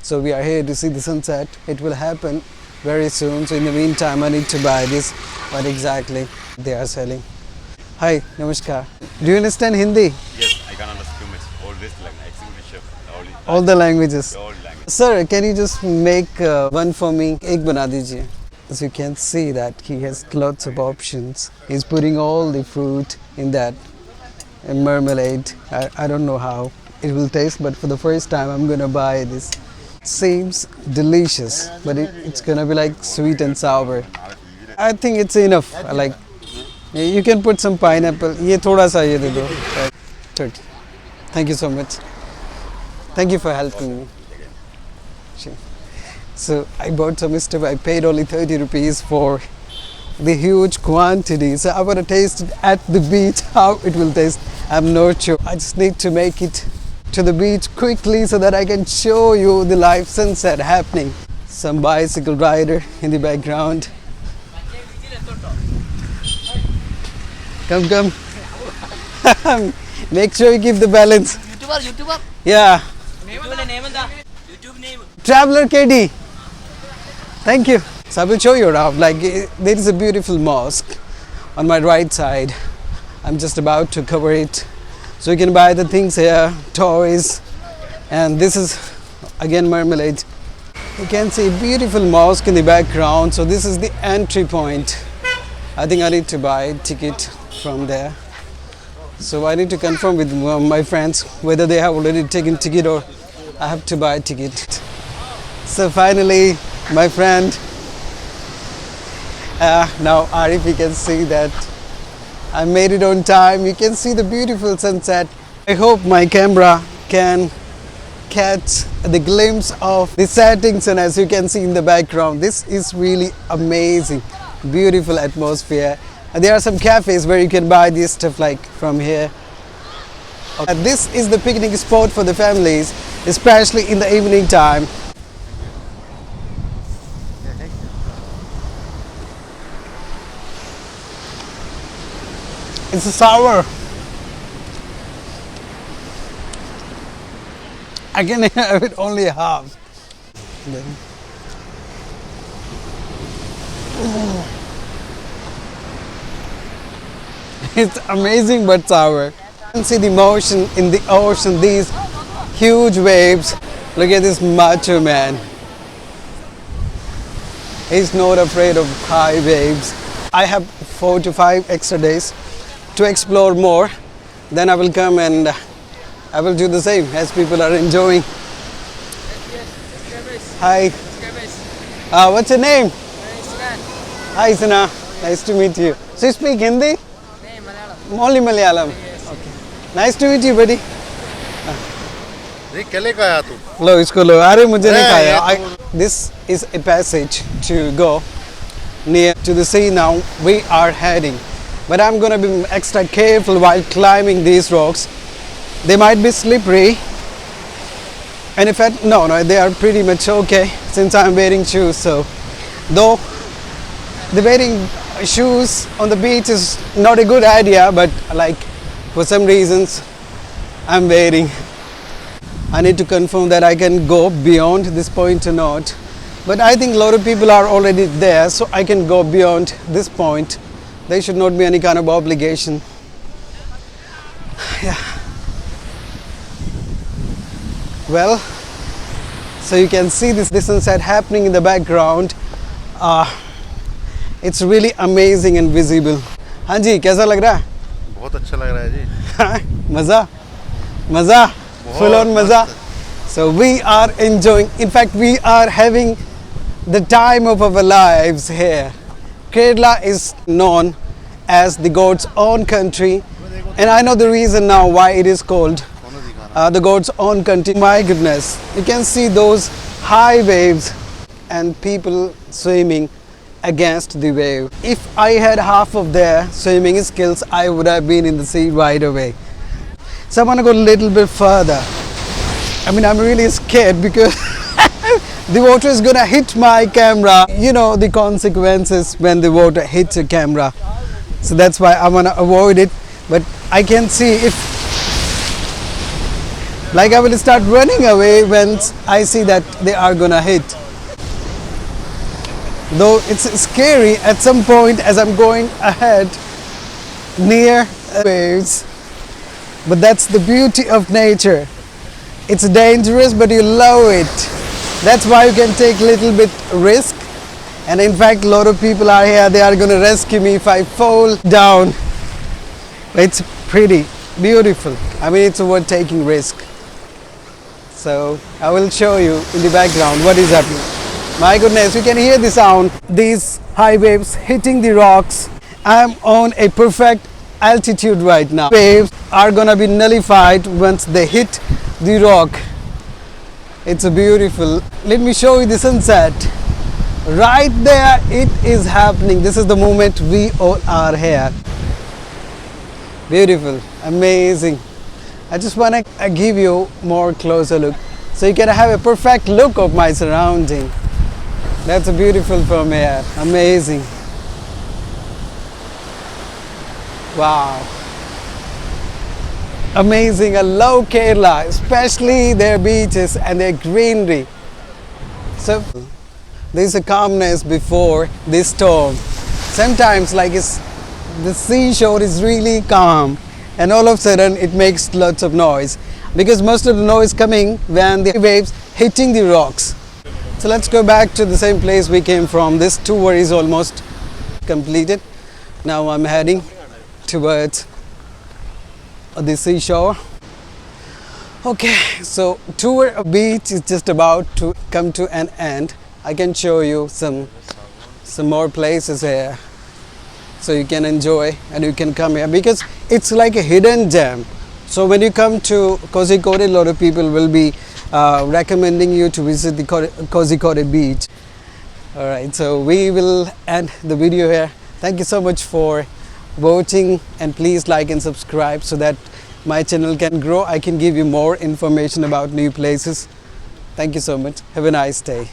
So we are here to see the sunset. It will happen very soon. So in the meantime, I need to buy this. What exactly they are selling? Hi, namaskar. Do you understand Hindi? Yes, I can understand much. All this language, exhibition, All the languages. all language. Sir, can you just make one for me? Ek bana dijiye. As you can see that he has lots of options. He's putting all the fruit in that and marmalade. I don't know how it will taste, but for the first time I'm gonna buy this. Seems delicious, but it's gonna be like sweet and sour. I think it's enough. Like you can put some pineapple. ये थोड़ा सा ये दे दो. Turkey. Thank you so much. Thank you for helping me. So I bought some stuff. I paid only 30 rupees for the huge quantity. So I want to taste it at the beach, how it will taste. I'm not sure. I just need to make it to the beach quickly so that I can show you the live sunset happening. Some bicycle rider in the background. Come. Make sure you keep the balance. YouTuber. Yeah. YouTube name. Traveler KD. Thank you. So I will show you around. Like there is a beautiful mosque on my right side. I'm just about to cover it. So you can buy the things here, toys, and this is again marmalade. You can see a beautiful mosque in the background. So this is the entry point. I think I need to buy a ticket from there. So I need to confirm with my friends whether they have already taken ticket or I have to buy a ticket. So finally, my friend, now Arif, you can see that I made it on time. You can see the beautiful sunset. I hope my camera can catch the glimpse of the setting sun as you can see in the background. This is really amazing, beautiful atmosphere. And there are some cafes where you can buy this stuff like from here. This is the picnic spot for the families, especially in the evening time. It's a sour. I can have it only half. It's amazing but sour. You can see the motion in the ocean, these huge waves. Look at this macho man. He's not afraid of high waves. I have 4 to 5 extra days to explore more. Then I will come and I will do the same as people are enjoying. Hi. What's your name? Hi Sana. Nice to meet you. So you speak Hindi? Only Malayalam. Okay. Nice to meet you, buddy. Lo, isko lo. Are mujhe nahi khaya. This is a passage to go near to the sea. Now we are heading, but I'm gonna be extra careful while climbing these rocks. They might be slippery, and if they are pretty much okay since I'm wearing shoes. So though the wearing shoes on the beach is not a good idea, but like for some reasons I'm wearing. I need to confirm that I can go beyond this point or not, but I think a lot of people are already there, so I can go beyond this point. There should not be any kind of obligation. Yeah. Well, so you can see this sunset happening in the background. It's really amazing and visible. हाँ जी, कैसा लग रहा है? बहुत अच्छा लग रहा है जी. मज़ा, full on मज़ा. So we are enjoying. In fact, we are having the time of our lives here. Kerala is known as the God's own country, and I know the reason now why it is called the God's own country. My goodness, you can see those high waves and people swimming against the wave. If I had half of their swimming skills, I would have been in the sea right away. So I want to go a little bit further. I mean, I'm really scared because the water is gonna hit my camera. You know the consequences when the water hits your camera. So that's why I wanna avoid it. But I can see if Like I will start running away when I see that they are gonna hit. Though it's scary at some point as I'm going ahead near waves. But that's the beauty of nature. It's dangerous, but you love it. That's why you can take little bit risk. And in fact, a lot of people are here. They are going to rescue me if I fall down. It's pretty beautiful. I mean, it's worth taking risk. So I will show you in the background what is happening. My goodness, you can hear the sound. These high waves hitting the rocks. I'm on a perfect altitude right now. Waves are gonna be nullified once they hit the rock. It's beautiful. Let me show you the sunset. Right there it is happening. This is the moment we all are here. Beautiful, amazing. I just want to give you more closer look so you can have a perfect look of my surrounding. That's beautiful from here. Amazing. Wow. Amazing. I love Kerala, especially their beaches and their greenery. So there's a calmness before this storm. Sometimes like the seashore is really calm and all of a sudden it makes lots of noise because most of the noise coming when the waves hitting the rocks. So let's go back to the same place we came from. This tour is almost completed. Now I'm heading towards the seashore. Okay, so tour of beach is just about to come to an end. I can show you some more places here so you can enjoy and you can come here because it's like a hidden gem. So when you come to Kozhikode, a lot of people will be recommending you to visit the Kozhikode beach. Alright, so we will end the video here. Thank you so much for watching and please like and subscribe so that my channel can grow. I can give you more information about new places. Thank you so much. Have a nice day.